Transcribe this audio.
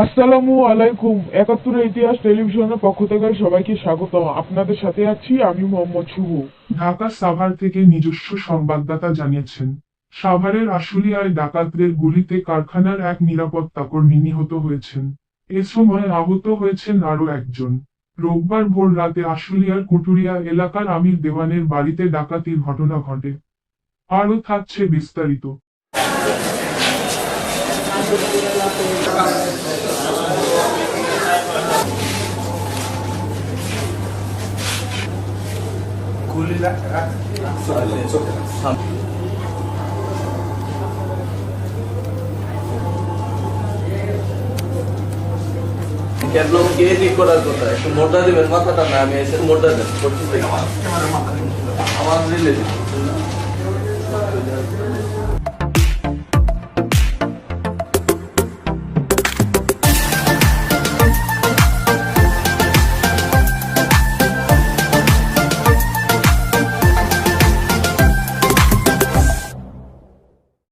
আসসালামু আলাইকুম। একাত্তরের ইতিহাস টেলিভিশনের পক্ষ থেকে সবাইকে স্বাগতম। আপনাদের সাথে আছি আমি মোহাম্মদ শুভ। ঢাকা সাভার থেকে নিজস্ব সংবাদদাতা জানিয়েছেন, সাভারের আশুলিয়ায় ডাকাতদের গুলিতে কারখানার এক নিরাপত্তাকর্মী নিহত হয়েছেন। এ সময় আহত হয়েছেন আরও একজন। রোববার ভোর রাতে আশুলিয়ার কুটুরিয়া এলাকার আমির দেওয়ানের বাড়িতে ডাকাতির ঘটনা ঘটে। আরও থাকছে বিস্তারিত। ক্যাবলমকে ঠিক করার কথা, একটু মোটা দেবেন, মাথাটা না, আমি এসে মোটা দেন আমার রিলেটিভ।